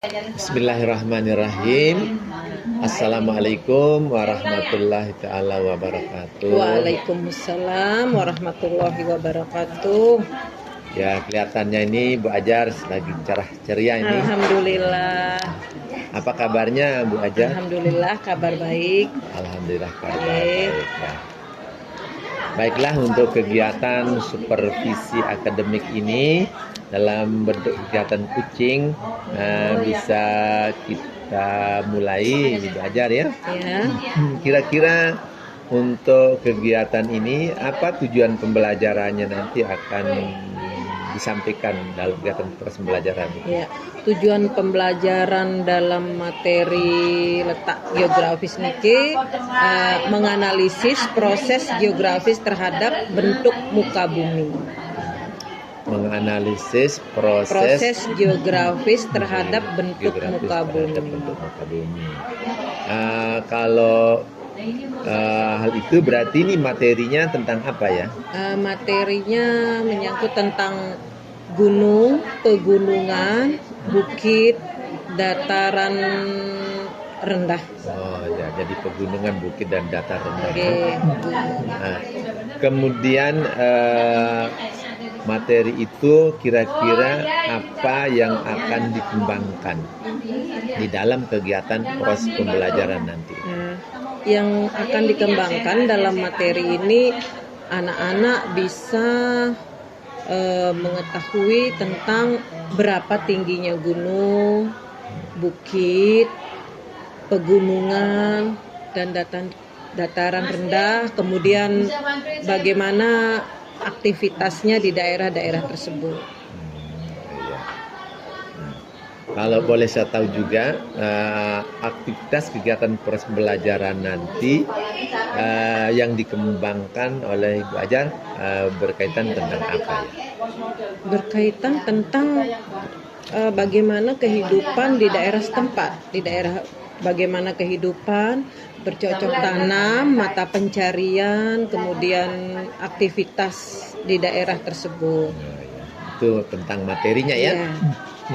Bismillahirrahmanirrahim. Assalamualaikum warahmatullahi ta'ala wabarakatuh. Waalaikumsalam warahmatullahi wabarakatuh. Ya, kelihatannya ini Bu Ajar lagi cerah ceria ini. Alhamdulillah. Apa kabarnya Bu Ajar? Alhamdulillah kabar baik. Alhamdulillah kabar baik. Ya. Baiklah, untuk kegiatan supervisi akademik ini dalam bentuk kegiatan coaching bisa kita mulai Bu Ajar ya. Kira-kira untuk kegiatan ini apa tujuan pembelajarannya nanti akan disampaikan dalam kegiatan pembelajaran ini? Ya, tujuan pembelajaran dalam materi letak geografis niki menganalisis proses geografis terhadap bentuk muka bumi. Menganalisis proses geografis terhadap bentuk muka bumi. Kalau hal itu berarti ini materinya tentang apa ya? Materinya menyangkut tentang gunung, pegunungan, bukit, dataran rendah. Oh ya, jadi pegunungan, bukit dan dataran rendah. Okay. Nah, kemudian materi itu kira-kira apa yang akan dikembangkan di dalam kegiatan proses pembelajaran nanti? Yang akan dikembangkan dalam materi ini, anak-anak bisa mengetahui tentang berapa tingginya gunung, bukit, pegunungan, dan dataran rendah, kemudian bagaimana aktivitasnya di daerah-daerah tersebut. Kalau boleh saya tahu juga aktivitas kegiatan proses pembelajaran nanti yang dikembangkan oleh Ibu Ajar berkaitan tentang apa ya? Berkaitan tentang bagaimana kehidupan di daerah setempat, bagaimana kehidupan bercocok tanam, mata pencarian, kemudian aktivitas di daerah tersebut. Itu tentang materinya ya.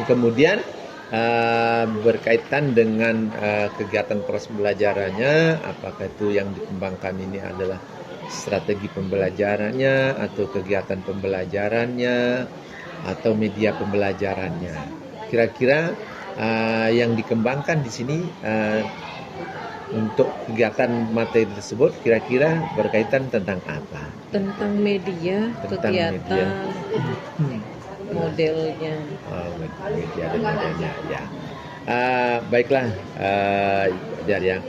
Kemudian berkaitan dengan kegiatan proses pembelajarannya, apakah itu yang dikembangkan ini adalah strategi pembelajarannya atau kegiatan pembelajarannya atau media pembelajarannya? Kira-kira yang dikembangkan di sini untuk kegiatan materi tersebut kira-kira berkaitan tentang apa? Tentang media, kegiatan, modelnya. Media dan modelnya ya. Baiklah, Ajar ya.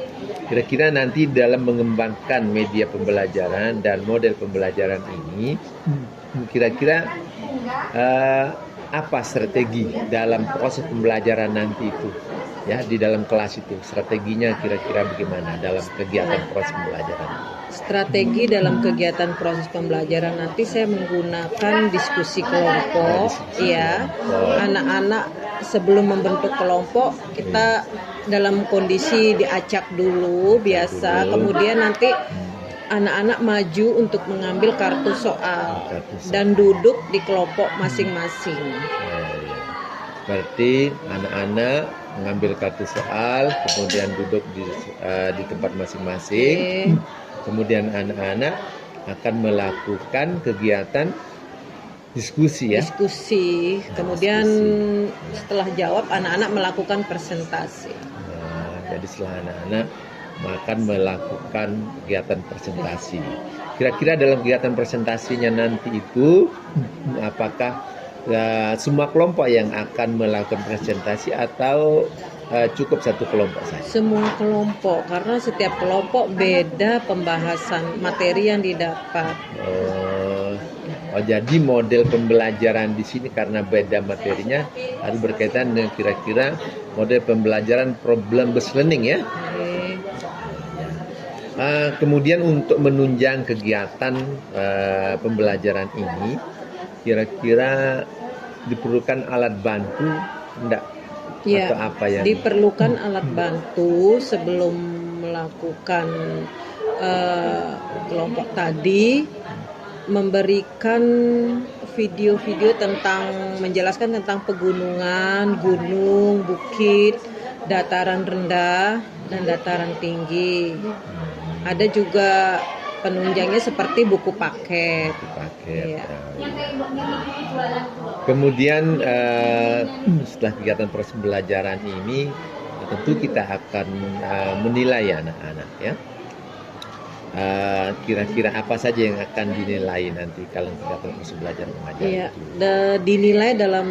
Kira-kira nanti dalam mengembangkan media pembelajaran dan model pembelajaran ini, kira-kira apa strategi dalam proses pembelajaran nanti itu? Ya, di dalam kelas itu strateginya kira-kira bagaimana dalam kegiatan proses pembelajaran? Strategi dalam kegiatan proses pembelajaran nanti saya menggunakan diskusi kelompok. Anak-anak sebelum membentuk kelompok kita dalam kondisi diacak dulu biasa, kemudian nanti anak-anak maju untuk mengambil kartu soal dan duduk di kelompok masing-masing. Berarti anak-anak mengambil kartu soal, kemudian duduk di tempat masing-masing. Kemudian anak-anak akan melakukan kegiatan diskusi ya. Kemudian setelah jawab anak-anak melakukan presentasi. Jadi setelah anak-anak akan melakukan kegiatan presentasi. Kira-kira dalam kegiatan presentasinya nanti itu apakah semua kelompok yang akan melakukan presentasi atau cukup satu kelompok saja? Semua kelompok, karena setiap kelompok beda pembahasan materi yang didapat. Jadi model pembelajaran di sini karena beda materinya harus berkaitan dengan kira-kira model pembelajaran problem based learning ya. Kemudian untuk menunjang kegiatan pembelajaran ini, kira-kira diperlukan alat bantu enggak? Ya, atau apa yang diperlukan alat bantu sebelum melakukan kelompok tadi. memberikan video-video tentang menjelaskan tentang pegunungan, gunung, bukit, dataran rendah dan dataran tinggi. Ada juga penunjangnya seperti buku paket. Paket. Iya. Kemudian setelah kegiatan proses pembelajaran ini, tentu kita akan menilai anak-anak ya. Kira-kira apa saja yang akan dinilai nanti kalau kegiatan proses belajar mengajar Iya, itu? dinilai dalam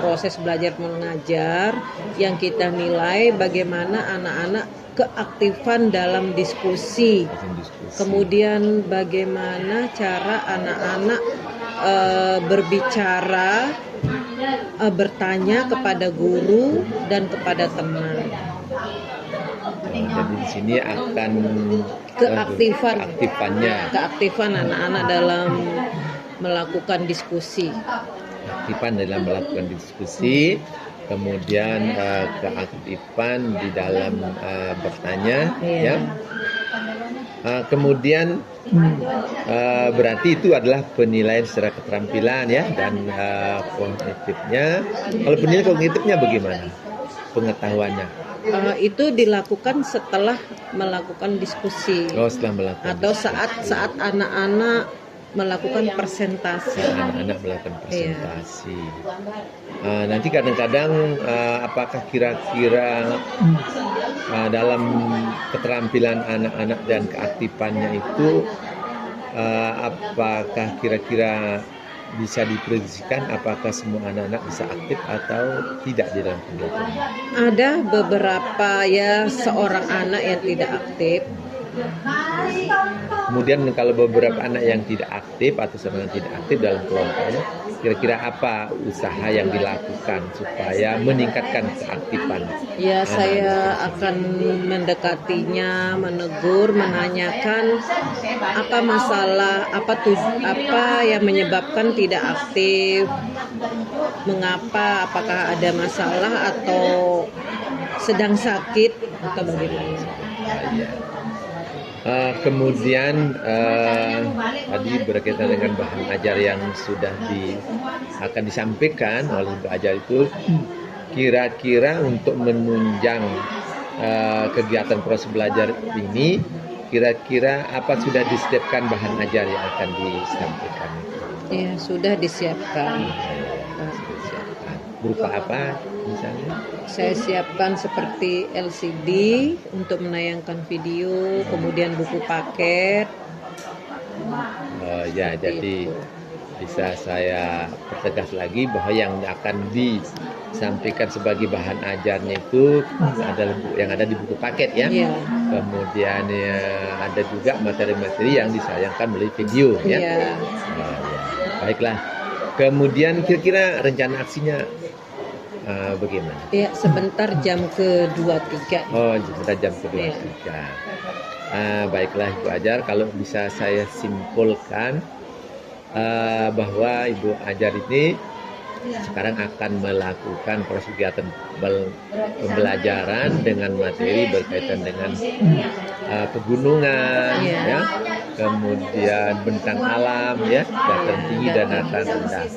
proses belajar mengajar yang kita nilai bagaimana anak-anak keaktifan dalam diskusi. Kemudian bagaimana cara anak-anak berbicara, bertanya kepada guru dan kepada teman. Jadi di sini akan keaktifan anak-anak dalam melakukan diskusi. Dalam melakukan diskusi, kemudian keaktifan di dalam bertanya, ya. Kemudian berarti itu adalah penilaian secara keterampilan ya dan kognitifnya. Kalau penilaian kognitifnya bagaimana? Pengetahuannya? Itu dilakukan setelah melakukan diskusi. Setelah melakukan atau saat anak-anak melakukan presentasi. Anak-anak melakukan presentasi. Nanti kadang-kadang apakah kira-kira dalam keterampilan anak-anak dan keaktifannya itu apakah kira-kira bisa diprediksikan apakah semua anak-anak bisa aktif atau tidak di dalam kegiatan? Ada beberapa ya seorang anak yang tidak aktif. Kemudian kalau beberapa anak yang tidak aktif atau seorang yang tidak aktif dalam kelompoknya, kira-kira apa usaha yang dilakukan supaya meningkatkan keaktifan? Ya, saya akan mendekatinya, menegur, menanyakan apa masalah, apa yang menyebabkan tidak aktif, mengapa, apakah ada masalah atau sedang sakit atau bagaimana. Kemudian tadi berkaitan dengan bahan ajar yang sudah akan disampaikan oleh Ibu Ajar itu, kira-kira untuk menunjang kegiatan proses belajar ini, kira-kira apa sudah disiapkan bahan ajar yang akan disampaikan? Ya, sudah disiapkan. Berupa apa misalnya? Saya siapkan seperti LCD untuk menayangkan video, kemudian buku paket. Jadi bisa saya pertegas lagi bahwa yang akan disampaikan sebagai bahan ajarnya itu adalah yang ada di buku paket ya. Iya. Kemudian ada juga materi-materi yang disayangkan melalui video ya. Iya. Baiklah. Kemudian kira-kira rencana aksinya bagaimana? Ya, sebentar jam ke-23. Sebentar jam ke-23. Baiklah Ibu Ajar, kalau bisa saya simpulkan bahwa Ibu Ajar ini sekarang akan melakukan proses kegiatan pembelajaran dengan materi berkaitan dengan pegunungan, ya, kemudian bentang alam, ya, dataran tinggi dan dataran rendah.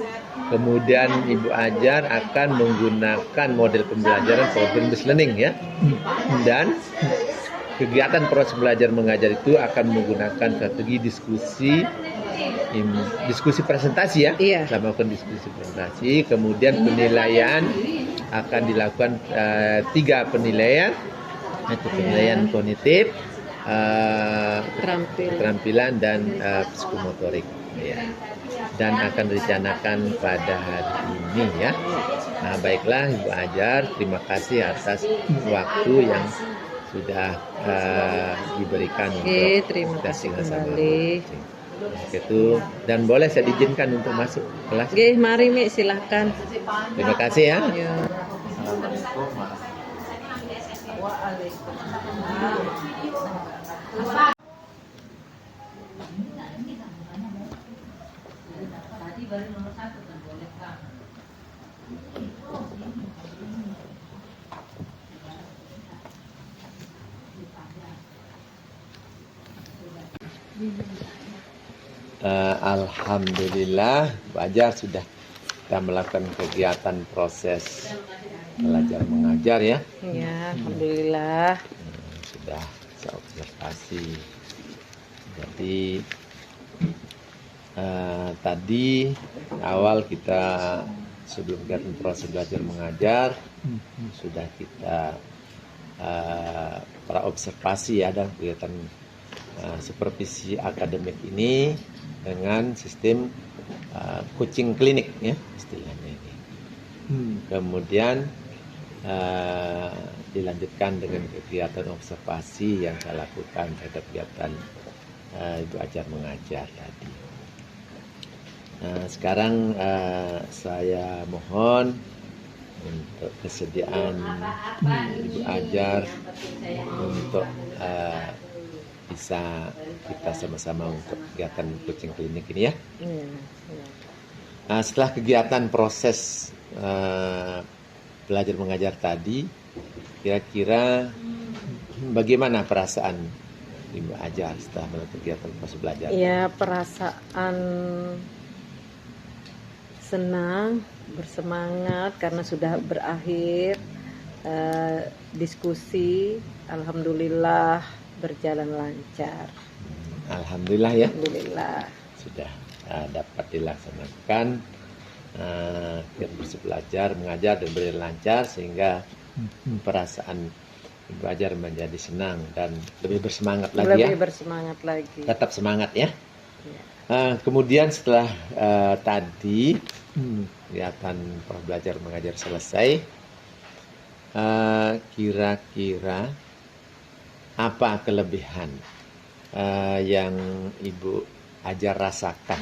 Kemudian Ibu Ajar akan menggunakan model pembelajaran problem-based learning ya, dan kegiatan proses belajar mengajar itu akan menggunakan strategi diskusi presentasi ya. Iya. Kita melakukan diskusi presentasi, kemudian penilaian akan dilakukan 3 penilaian, yaitu penilaian kognitif, keterampilan dan psikomotorik ya. Dan akan direncanakan pada hari ini ya. Baiklah Ibu Ajar, terima kasih atas waktu yang sudah diberikan untuk terima kasih bersama-sama. kembali. Itu dan boleh saya diizinkan untuk masuk kelas. Oke, mari Mi, silahkan. Terima kasih ya. Ya. Alhamdulillah Bu Ajar sudah kita melakukan kegiatan proses belajar mengajar ya. Ya, alhamdulillah. Sudah saya observasi. Jadi tadi awal kita sebelum kegiatan proses belajar mengajar sudah kita para observasi ya, dan kegiatan supervisi akademik ini dengan sistem coaching klinik ya istilahnya ini. Kemudian dilanjutkan dengan kegiatan observasi yang saya lakukan terhadap kegiatan Ibu Ajar mengajar tadi. Sekarang saya mohon untuk kesediaan Ibu Ajar untuk bisa kita sama-sama untuk kegiatan coaching klinik ini ya. Setelah kegiatan proses belajar mengajar tadi, kira-kira bagaimana perasaan Ibu Ajar setelah melakukan kegiatan proses belajar? Ya, perasaan senang, bersemangat karena sudah berakhir diskusi. Alhamdulillah berjalan lancar. Alhamdulillah ya. Alhamdulillah. Sudah dapat dilaksanakan kegiatan proses belajar mengajar dan berjalan lancar, sehingga perasaan Ibu Ajar menjadi senang dan lebih bersemangat lagi ya. Lebih bersemangat lagi. Tetap semangat ya. Ya. Kemudian setelah tadi kegiatan proses belajar mengajar selesai, kira-kira apa kelebihan yang Ibu Ajar rasakan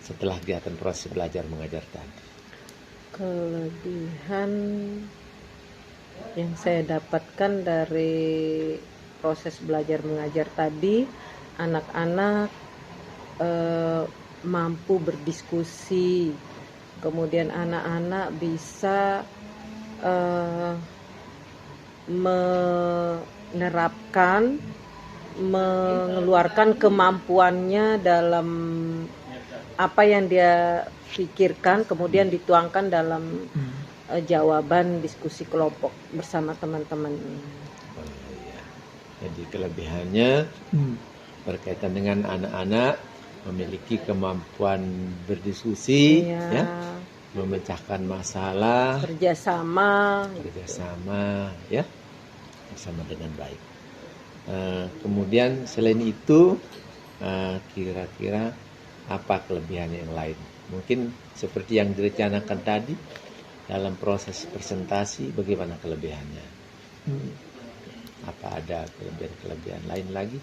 setelah kegiatan proses belajar mengajar tadi? Kelebihan yang saya dapatkan dari proses belajar mengajar tadi, anak-anak mampu berdiskusi, kemudian anak-anak bisa menerapkan, mengeluarkan kemampuannya dalam apa yang dia pikirkan, kemudian dituangkan dalam jawaban diskusi kelompok bersama teman-teman. Jadi kelebihannya berkaitan dengan anak-anak memiliki kemampuan berdiskusi, ya, memecahkan masalah, kerjasama, ya, bersama dengan baik. Kemudian selain itu, kira-kira apa kelebihan yang lain? Mungkin seperti yang direncanakan tadi dalam proses presentasi, bagaimana kelebihannya? Apa ada kelebihan-kelebihan lain lagi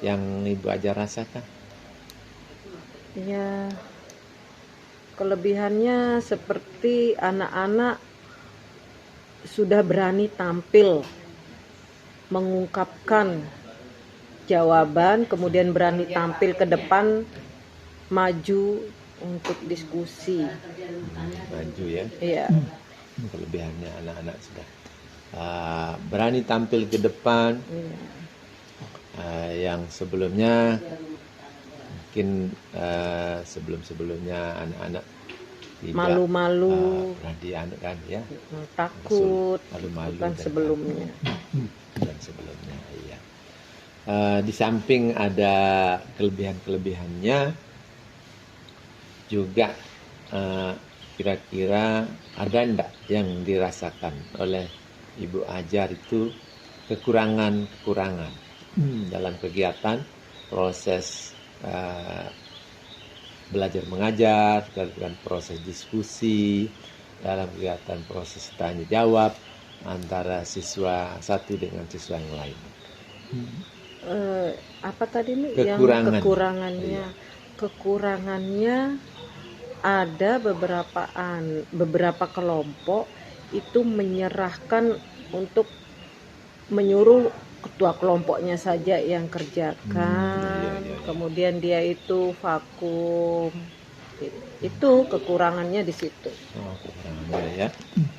yang Ibu Ajar rasakan? Ya, kelebihannya seperti anak-anak sudah berani tampil mengungkapkan jawaban, kemudian berani tampil ke depan, maju untuk diskusi. Maju ya? Iya. Kelebihannya anak-anak sudah berani tampil ke depan. Yang sebelumnya mungkin sebelum-sebelumnya anak-anak tidak malu-malu, kan ya, takut, malu-malu kan sebelumnya. Dan sebelumnya, iya. Di samping ada kelebihan-kelebihannya juga, kira-kira ada enggak yang dirasakan oleh Ibu Ajar itu kekurangan-kekurangan dalam kegiatan proses belajar mengajar, dalam proses diskusi, dalam kegiatan proses tanya jawab antara siswa satu dengan siswa yang lain? Apa tadi nih yang kekurangannya? Kekurangannya ada beberapa kelompok itu menyerahkan untuk menyuruh ketua kelompoknya saja yang kerjakan. Kemudian dia itu vakum. Itu kekurangannya di situ. Kekurangannya ya.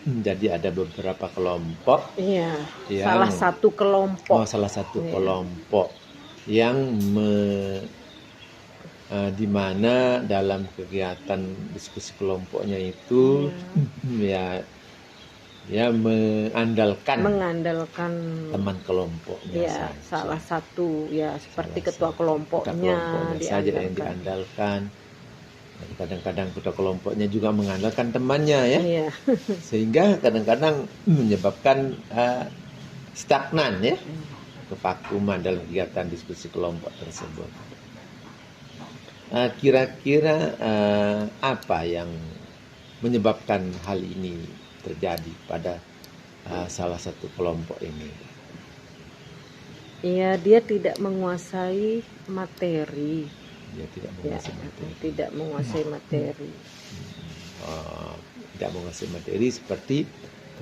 Jadi ada beberapa kelompok. Iya. Salah satu kelompok. Salah satu kelompok yang di mana dalam kegiatan diskusi kelompoknya itu ya mengandalkan teman kelompoknya ya saja. salah satu ya seperti ketua Ketua kelompoknya saja yang diandalkan. Dan kadang-kadang ketua kelompoknya juga mengandalkan temannya ya, Iya. sehingga kadang-kadang menyebabkan stagnan ya, kevakuman dalam kegiatan diskusi kelompok tersebut. Kira-kira apa yang menyebabkan hal ini terjadi pada salah satu kelompok ini? Iya, dia tidak menguasai materi. Dia tidak menguasai materi. Tidak menguasai materi. Tidak menguasai materi seperti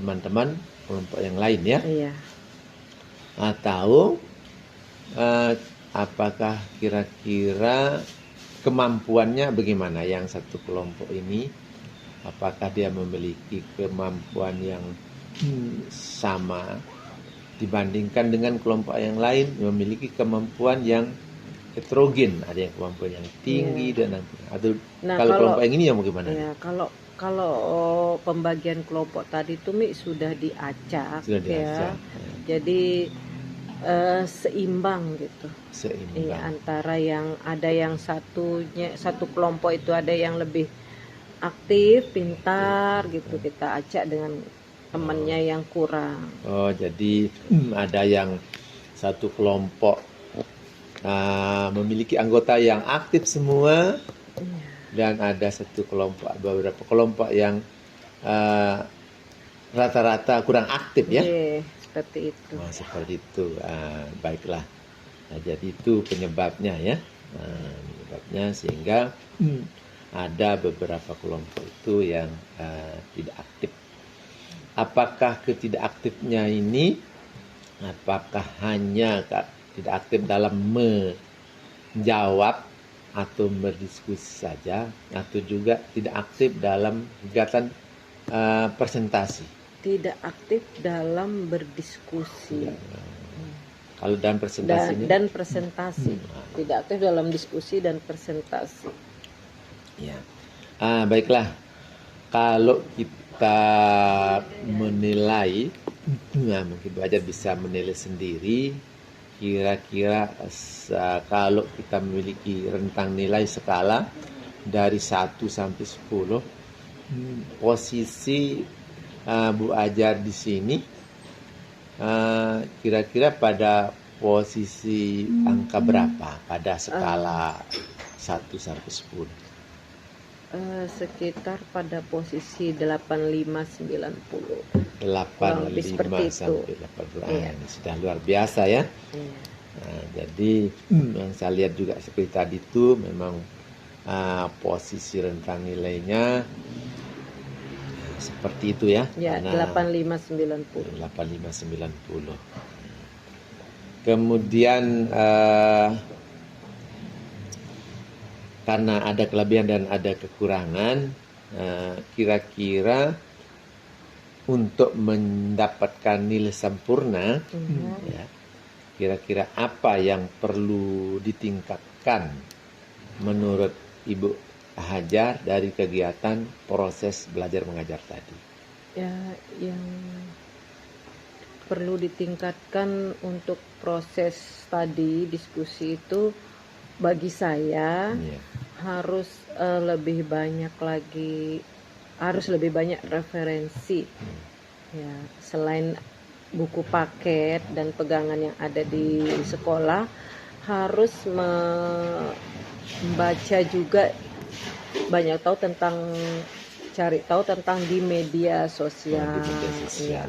teman-teman kelompok yang lain ya. Iya. Atau apakah kira-kira kemampuannya bagaimana yang satu kelompok ini? Apakah dia memiliki kemampuan yang sama dibandingkan dengan kelompok yang lain, memiliki kemampuan yang heterogen, ada yang kemampuan yang tinggi dan atau kalau kelompok yang ini yang bagaimana? Ya, kalau pembagian kelompok tadi itu sudah diacak. Jadi seimbang gitu. Seimbang. Antara yang ada yang satu kelompok itu ada yang lebih aktif, pintar gitu, kita acak dengan temannya yang kurang. Jadi ada yang satu kelompok memiliki anggota yang aktif semua, dan ada beberapa kelompok yang rata-rata kurang aktif ya. Seperti itu. Seperti itu. Baiklah. Jadi itu penyebabnya ya. Penyebabnya sehingga ada beberapa kelompok itu yang tidak aktif. Apakah ketidakaktifnya ini, apakah hanya tidak aktif dalam menjawab atau berdiskusi saja, atau juga tidak aktif dalam kegiatan presentasi? Tidak aktif dalam berdiskusi. Kalau dalam presentasi dan presentasi. Tidak aktif dalam diskusi dan presentasi. Ya. Baiklah. Kalau kita menilai, mungkin belajar bisa menilai sendiri. Kira-kira kalau kita memiliki rentang nilai skala dari 1 sampai 10, posisi Bu Ajar di sini kira-kira pada posisi angka berapa pada skala 1 sampai 10? Sekitar pada posisi 85-90. 85 sampai 80. Ini sudah luar biasa ya. Jadi yang saya lihat juga seperti tadi itu memang posisi rentang nilainya seperti itu ya. 85-90. 85-90. Kemudian karena ada kelebihan dan ada kekurangan, kira-kira untuk mendapatkan nilai sempurna, ya, kira-kira apa yang perlu ditingkatkan menurut Ibu Hajar dari kegiatan proses belajar mengajar tadi? Ya, yang perlu ditingkatkan untuk proses tadi diskusi itu bagi saya harus lebih banyak referensi. Ya, selain buku paket dan pegangan yang ada di sekolah, harus membaca juga, cari tahu tentang di media sosial. Ya.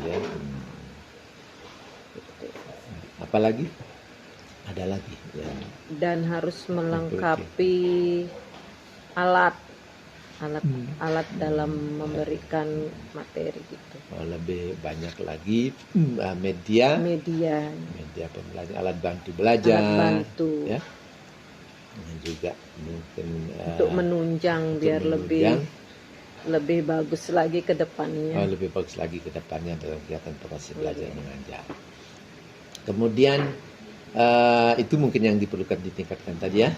Apalagi? Ada lagi ya. Dan harus melengkapi alat dalam memberikan materi gitu. Lebih banyak lagi media pembelajaran, alat bantu belajar, ya. Dan juga mungkin untuk menunjang biar lebih bagus lagi ke depannya. Lebih bagus lagi ke depannya dalam kegiatan proses belajar mengajar. Kemudian itu mungkin yang diperlukan ditingkatkan tadi ya.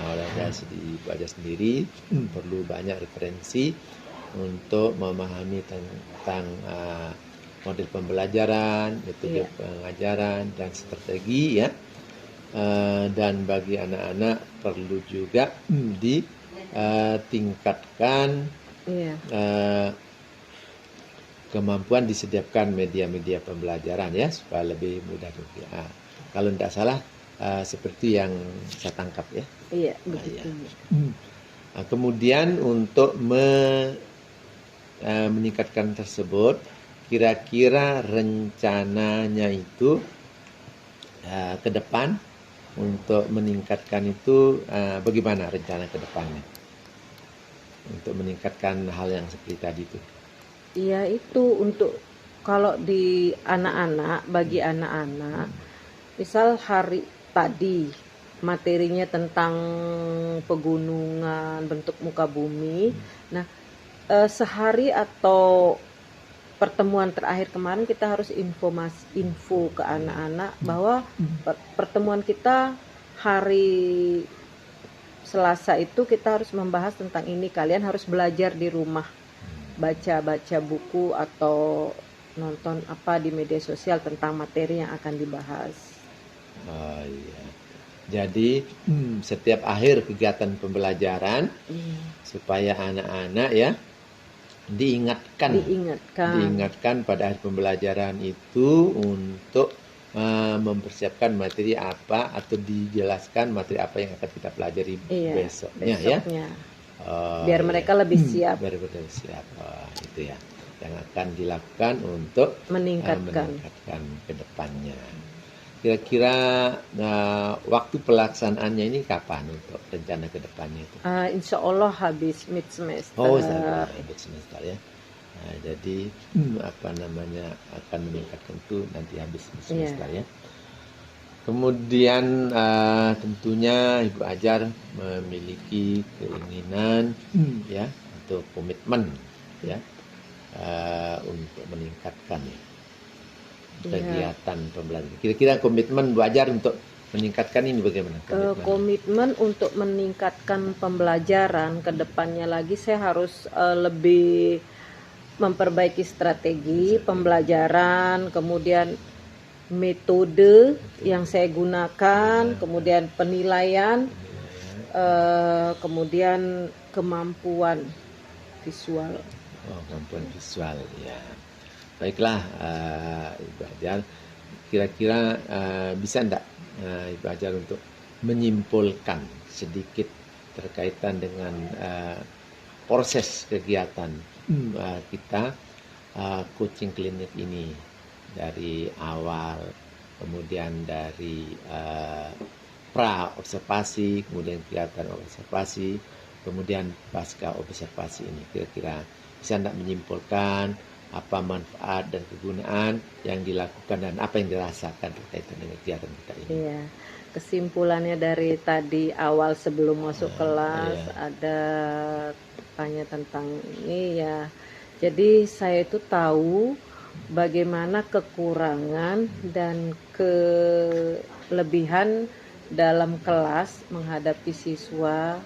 Oleh Ibu Aja sendiri perlu banyak referensi untuk memahami tentang model pembelajaran, metode pengajaran dan strategi ya. Dan bagi anak-anak perlu juga ditingkatkan kemampuan disediakan media-media pembelajaran ya supaya lebih mudah. Kalau tidak salah seperti yang saya tangkap ya. Iya, begitu. Kemudian untuk meningkatkan tersebut, kira-kira rencananya itu ke depan untuk meningkatkan itu bagaimana rencana ke depannya untuk meningkatkan hal yang seperti tadi itu? Iya, itu untuk kalau di anak-anak, bagi anak-anak, misal hari tadi materinya tentang pegunungan, bentuk muka bumi. Nah, sehari atau pertemuan terakhir kemarin kita harus info ke anak-anak bahwa pertemuan kita hari Selasa itu kita harus membahas tentang ini. Kalian harus belajar di rumah, baca buku atau nonton apa di media sosial tentang materi yang akan dibahas. Oh iya. Jadi setiap akhir kegiatan pembelajaran supaya anak-anak ya diingatkan pada akhir pembelajaran itu untuk mempersiapkan materi apa atau dijelaskan materi apa yang akan kita pelajari besoknya ya. Biar mereka lebih siap. Biar mereka lebih siap. Itu ya yang akan dilakukan untuk meningkatkan ke depannya. Kira-kira waktu pelaksanaannya ini kapan untuk rencana ke depannya itu? Insya Allah habis mid semester. Oh, habis semester ya. Jadi akan meningkatkan itu nanti habis semester ya. Kemudian tentunya Ibu Ajar memiliki keinginan ya untuk komitmen ya untuk meningkatkan kegiatan pembelajaran. Kira-kira komitmen Bu Ajar untuk meningkatkan ini bagaimana? Komitmen untuk meningkatkan pembelajaran ke depannya lagi saya harus lebih memperbaiki strategi pembelajaran, kemudian metode yang saya gunakan, kemudian penilaian, kemudian kemampuan visual. Kemampuan visual ya. Baiklah Ibu Ajar, kira-kira bisa enggak Ibu Ajar untuk menyimpulkan sedikit terkaitan dengan proses kegiatan kita coaching klinik ini dari awal, kemudian dari pra observasi, kemudian kegiatan observasi, kemudian pasca observasi ini. Kira-kira bisa enggak menyimpulkan apa manfaat dan kegunaan yang dilakukan dan apa yang dirasakan terkait dengan kegiatan kita ini? Iya, kesimpulannya dari tadi awal sebelum masuk kelas ada tanya tentang ini ya. Jadi saya itu tahu bagaimana kekurangan dan kelebihan dalam kelas menghadapi siswa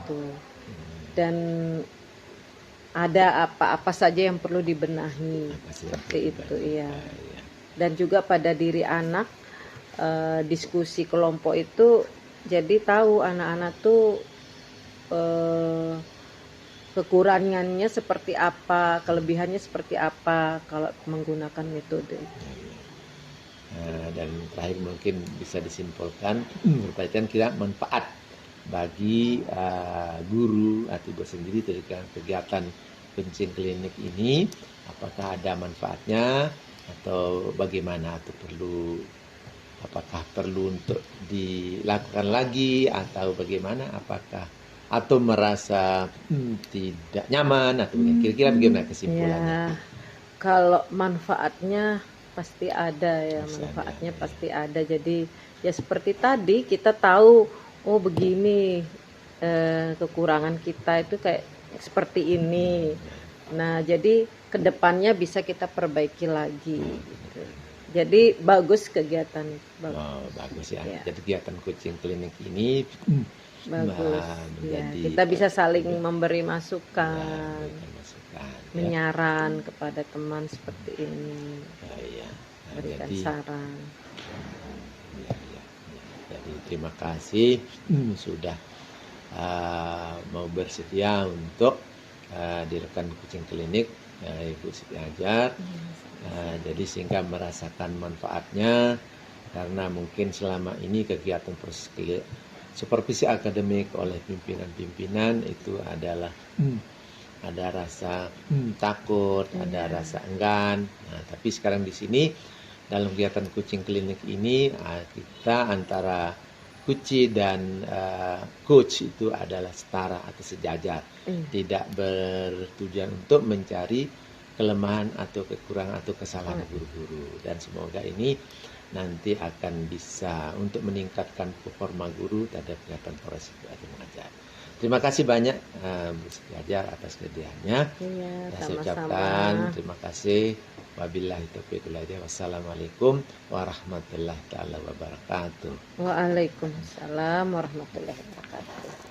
tuh. Dan ada apa-apa saja yang perlu dibenahi seperti itu ya. Dan juga pada diri anak diskusi kelompok itu jadi tahu anak-anak tuh kekurangannya seperti apa, kelebihannya seperti apa kalau menggunakan metode. Dan terakhir mungkin bisa disimpulkan berkaitan kira manfaat bagi guru atau dosen sendiri dari kegiatan coaching klinik ini, apakah ada manfaatnya atau bagaimana, atau apakah perlu untuk dilakukan lagi atau bagaimana, apakah atau merasa tidak nyaman atau kira-kira bagaimana kesimpulannya? Ya, kalau manfaatnya pasti ada ya, manfaatnya pasti ada. Jadi ya seperti tadi kita tahu begini kekurangan kita itu kayak seperti ini. Nah jadi kedepannya bisa kita perbaiki lagi. Gitu. Jadi bagus kegiatan itu, bagus. Oh, bagus ya. Ya. Jadi kegiatan kucing klinik ini Bagus. Ya, menjadi kita bisa saling memberi ya, masukan, memberikan masukan, ya. menyaran kepada teman seperti ini, Ya. Nah, berikan jadi, saran. ya. Jadi terima kasih sudah mau bersedia untuk direkan kucing klinik Ibu Siti Hajar. Jadi sehingga merasakan manfaatnya, karena mungkin selama ini kegiatan proses supervisi akademik oleh pimpinan-pimpinan itu adalah ada rasa takut, ada rasa enggan. Nah, tapi sekarang di sini dalam kegiatan kucing klinik ini kita antara kuci dan coach itu adalah setara atau sejajar, tidak bertujuan untuk mencari kelemahan atau kekurangan atau kesalahan guru-guru, dan semoga ini nanti akan bisa untuk meningkatkan performa guru terhadap kegiatan proses belajar mengajar. Terima kasih banyak Bu Siti Hajar atas kehadirannya. Iya, Saya sama-sama. ucapkan terima kasih. Wabillahi taufiq wal hidayah. Wassalamualaikum warahmatullahi taala wabarakatuh. Waalaikumsalam warahmatullahi wabarakatuh.